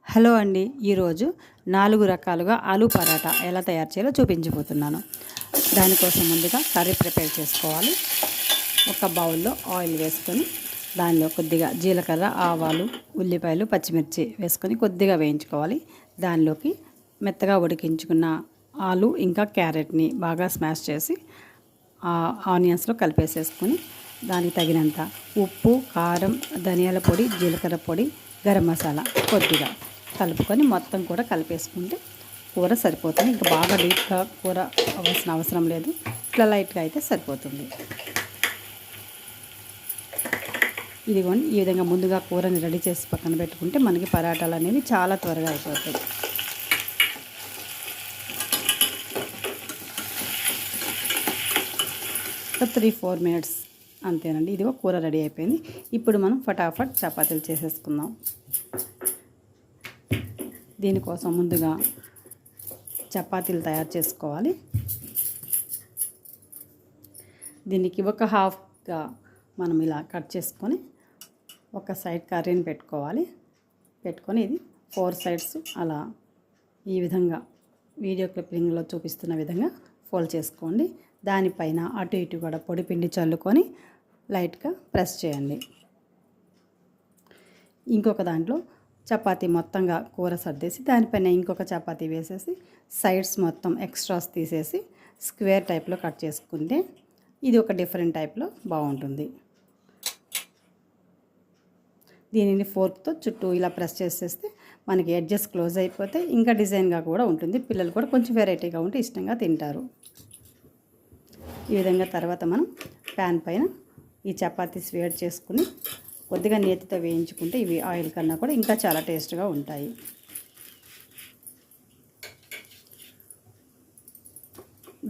Hello అండి, ఈరోజు 4 రకాలుగా ఆలూ పరాటా ఎలా తయారు చేయాలో చూపించబోతున్నాను. దానికోసం ముందుగా కర్రీ ప్రిపేర్ చేసుకోవాలి. ఒక బౌల్లో ఆయిల్ వేసుకొని దానిలో కొద్దిగా జీలకర్ర, ఆవాలు, ఉల్లిపాయలు, పచ్చిమిర్చి వేసుకొని కొద్దిగా వేయించుకోవాలి. దానిలోకి మెత్తగా ఉడికించుకున్న ఆలు ఇంకా క్యారెట్ని బాగా స్మాష్ చేసి ఆనియన్స్లో కలిపేసేసుకొని దానికి తగినంత ఉప్పు, కారం, ధనియాల పొడి, జీలకర్ర పొడి, గరం మసాలా కొద్దిగా కలుపుకొని మొత్తం కూడా కలిపేసుకుంటే కూర సరిపోతుంది. ఇంకా బాగా డీప్గా కూర అవ్వాల్సిన అవసరం లేదు, ఇట్లా లైట్గా అయితే సరిపోతుంది. ఇదిగోండి, ఈ విధంగా ముందుగా కూరని రెడీ చేసి పక్కన పెట్టుకుంటే మనకి పరాటాలు అనేవి చాలా త్వరగా అయిపోతాయి. ఒక 3-4 మినిట్స్ అంతేనండి. ఇదిగో కూర రెడీ అయిపోయింది. ఇప్పుడు మనం ఫటాఫట్ చపాతీలు చేసేసుకుందాం. దీనికోసం ముందుగా చపాతీలు తయారు చేసుకోవాలి. దీనికి ఒక హాఫ్గా మనం ఇలా కట్ చేసుకొని ఒక సైడ్ కర్రీని పెట్టుకొని ఇది 4 సైడ్స్ అలా ఈ విధంగా వీడియో క్లిప్పింగ్లో చూపిస్తున్న విధంగా ఫోల్డ్ చేసుకోండి. దానిపైన అటు ఇటు కూడా పొడి పిండి చల్లుకొని లైట్గా ప్రెస్ చేయండి. ఇంకొక దాంట్లో చపాతీ మొత్తంగా కూర సర్దేసి దానిపైన ఇంకొక చపాతీ వేసేసి సైడ్స్ మొత్తం ఎక్స్ట్రాస్ తీసేసి స్క్వేర్ టైప్లో కట్ చేసుకుంటే ఇది ఒక డిఫరెంట్ టైప్లో బాగుంటుంది. దీనిని ఫోర్క్తో చుట్టూ ఇలా ప్రెస్ చేసేస్తే మనకి ఎడ్జెస్ క్లోజ్ అయిపోతే ఇంకా డిజైన్గా కూడా ఉంటుంది. పిల్లలు కూడా కొంచెం వెరైటీగా ఉంటే ఇష్టంగా తింటారు. ఈ విధంగా తర్వాత మనం ప్యాన్ పైన ఈ చపాతీస్ వేడి చేసుకుని కొద్దిగా నేతితో వేయించుకుంటే ఇవి ఆయిల్ కన్నా కూడా ఇంకా చాలా టేస్ట్గా ఉంటాయి.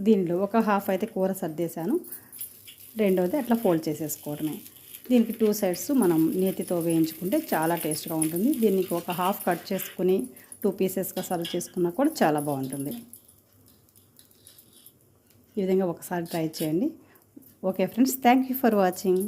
దీనిలో ఒక హాఫ్ అయితే కూర సర్దేశాను, రెండోది అట్లా ఫోల్డ్ చేసేసుకోవడమే. దీనికి 2 సైడ్స్ మనం నేతితో వేయించుకుంటే చాలా టేస్ట్గా ఉంటుంది. దీనికి ఒక హాఫ్ కట్ చేసుకుని 2 పీసెస్గా సర్వ్ చేసుకున్నా కూడా చాలా బాగుంటుంది. ఈ విధంగా ఒకసారి ట్రై చేయండి. Okay friends, thank you for watching.